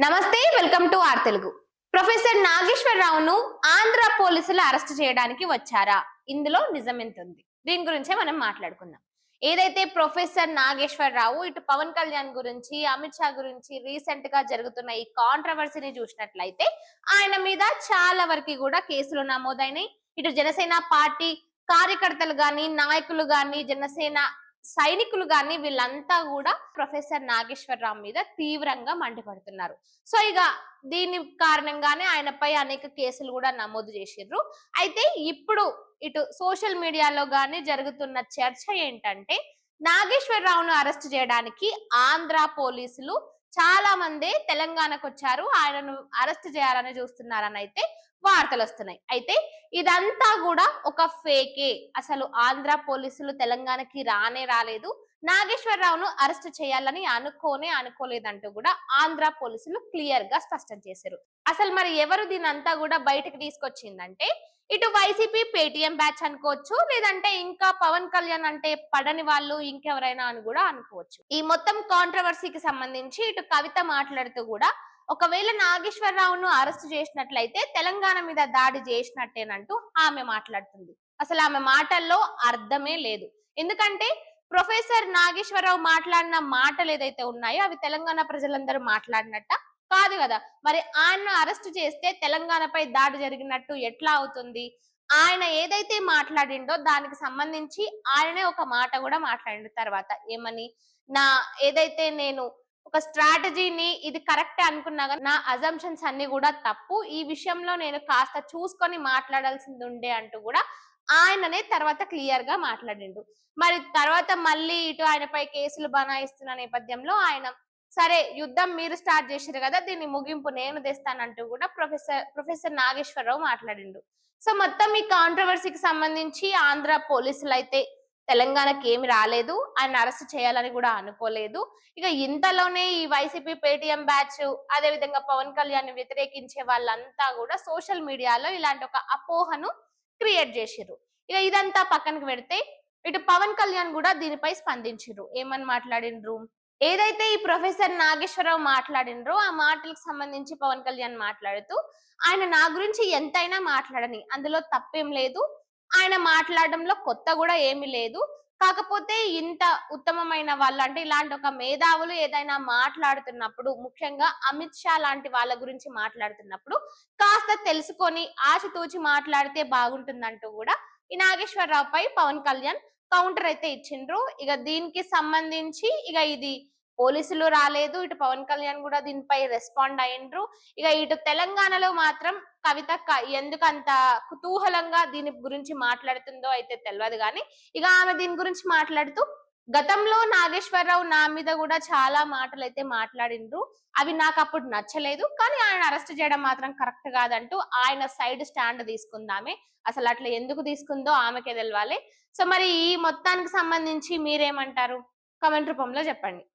నమస్తే, welcome to our Telugu. Professor నాగేశ్వరరావును ఆంధ్ర పోలీసులు అరెస్ట్ చేయడానికి వచ్చారా? ఇందులో నిజం ఎంత ఉంది? దీని గురించే మనం మాట్లాడుకుందాం. ఏదైతే ప్రొఫెసర్ నాగేశ్వరరావు ఇటు పవన్ కళ్యాణ్ గురించి, అమిత్ షా గురించి రీసెంట్ గా జరుగుతున్న ఈ కాంట్రవర్సీని చూసినట్లయితే ఆయన మీద చాలా వరకు కూడా కేసులు నమోదైనాయి. ఇటు జనసేన పార్టీ కార్యకర్తలు గాని, నాయకులు గాని, జనసేన సైనికులు గాని వీళ్ళంతా కూడా ప్రొఫెసర్ నాగేశ్వరరావు మీద తీవ్రంగా మండిపడుతున్నారు. సో ఇక దీని కారణంగానే ఆయనపై అనేక కేసులు కూడా నమోదు చేసిర్రు. అయితే ఇప్పుడు ఇటు సోషల్ మీడియాలో గాని జరుగుతున్న చర్చ ఏంటంటే, నాగేశ్వరరావును అరెస్ట్ చేయడానికి ఆంధ్ర పోలీసులు చాలా మంది తెలంగాణకు వచ్చారు, ఆయనను అరెస్ట్ చేయాలని చూస్తున్నారని అయితే వార్తలు వస్తున్నాయి. అయితే ఇదంతా కూడా ఒక ఫేకే. అసలు ఆంధ్ర పోలీసులు తెలంగాణకి రాలేదు, నాగేశ్వరరావును అరెస్ట్ చేయాలని అనుకోలేదంటూ కూడా ఆంధ్ర పోలీసులు క్లియర్ గా స్పష్టం చేశారు. అసలు మరి ఎవరు దీని అంతా కూడా బయటకు తీసుకొచ్చిందంటే, ఇటు వైసీపీ పేటిఎం బ్యాచ్ అనుకోవచ్చు, లేదంటే ఇంకా పవన్ కళ్యాణ్ అంటే పడని వాళ్ళు ఇంకెవరైనా అని కూడా అనుకోవచ్చు. ఈ మొత్తం కాంట్రవర్సీకి సంబంధించి ఇటు కవిత మాట్లాడుతూ కూడా, ఒకవేళ నాగేశ్వరరావును అరెస్ట్ చేసినట్లయితే తెలంగాణ మీద దాడి చేసినట్టేనంటూ ఆమె మాట్లాడుతుంది. అసలు ఆమె మాటల్లో అర్థమే లేదు. ఎందుకంటే ప్రొఫెసర్ నాగేశ్వరరావు మాట్లాడిన మాటలు ఏదైతే ఉన్నాయో అవి తెలంగాణ ప్రజలందరూ మాట్లాడినట్ట కాదు కదా. మరి ఆయన్ను అరెస్ట్ చేస్తే తెలంగాణపై దాడి జరిగినట్టు ఎట్లా అవుతుంది? ఆయన ఏదైతే మాట్లాడిండో దానికి సంబంధించి ఆయనే ఒక మాట కూడా మాట్లాడిండు తర్వాత. ఏమని? నా ఏదైతే నేను ఒక స్ట్రాటజీని ఇది కరెక్టే అనుకున్నా గాని నా అజంప్షన్స్ అన్ని కూడా తప్పు, ఈ విషయంలో నేను కాస్త చూసుకొని మాట్లాడాల్సింది ఉండే అంటూ కూడా ఆయననే తర్వాత క్లియర్ గా మాట్లాడిండు. మరి తర్వాత మళ్ళీ ఇటు ఆయనపై కేసులు బనాయిస్తున్న నేపథ్యంలో ఆయన సరే యుద్ధం మీరు స్టార్ట్ చేసిరు కదా, దీన్ని ముగింపు నేను తెస్తానంటూ కూడా ప్రొఫెసర్ నాగేశ్వరరావు మాట్లాడిండు. సో మొత్తం ఈ కాంట్రవర్సీకి సంబంధించి ఆంధ్ర పోలీసులు అయితే తెలంగాణకి ఏమి రాలేదు, ఆయన అరెస్ట్ చేయాలని కూడా అనుకోలేదు. ఇక ఇంతలోనే ఈ వైసీపీ పేటిఎం బ్యాచ్, అదే విధంగా పవన్ కళ్యాణ్ వ్యతిరేకించే వాళ్ళంతా కూడా సోషల్ మీడియాలో ఇలాంటి ఒక అపోహను క్రియేట్ చేసిర్రు. ఇక ఇదంతా పక్కనకి పెడితే ఇటు పవన్ కళ్యాణ్ కూడా దీనిపై స్పందించిర్రు. ఏమని మాట్లాడిండ్రు? ఏదైతే ఈ ప్రొఫెసర్ నాగేశ్వరరావు మాట్లాడిండ్రో ఆ మాటలకు సంబంధించి పవన్ కళ్యాణ్ మాట్లాడుతూ, ఆయన నా గురించి ఎంతైనా మాట్లాడని, అందులో తప్పేం లేదు, ఆయన మాట్లాడడంలో కొత్త కూడా ఏమీ లేదు. కాకపోతే ఇంత ఉత్తమమైన వాళ్ళు అంటే ఇలాంటి ఒక మేధావులు ఏదైనా మాట్లాడుతున్నప్పుడు, ముఖ్యంగా అమిత్ షా లాంటి వాళ్ళ గురించి మాట్లాడుతున్నప్పుడు కాస్త తెలుసుకొని ఆచితూచి మాట్లాడితే బాగుంటుందంటూ కూడా ఈ నాగేశ్వరరావుపై పవన్ కళ్యాణ్ కౌంటర్ అయితే ఇచ్చిండ్రు. ఇక దీనికి సంబంధించి ఇక ఇది పోలీసులు రాలేదు, ఇటు పవన్ కళ్యాణ్ కూడా దీనిపై రెస్పాండ్ అయ్యిండ్రు. ఇక ఇటు తెలంగాణలో మాత్రం కవిత ఎందుకంత కుతూహలంగా దీని గురించి మాట్లాడుతుందో అయితే తెలియదు కానీ, ఇక ఆమె దీని గురించి మాట్లాడుతూ, గతంలో నాగేశ్వరరావు నా మీద కూడా చాలా మాటలు అయితే మాట్లాడిండ్రు, అవి నాకు అప్పుడు నచ్చలేదు, కానీ ఆయన అరెస్ట్ చేయడం మాత్రం కరెక్ట్ కాదంటూ ఆయన సైడ్ స్టాండ్ తీసుకుందామే. అసలు అట్లా ఎందుకు తీసుకుందో ఆమెకే తెలవాలి. సో మరి ఈ మొత్తానికి సంబంధించి మీరేమంటారు? కామెంట్ రూపంలో చెప్పండి.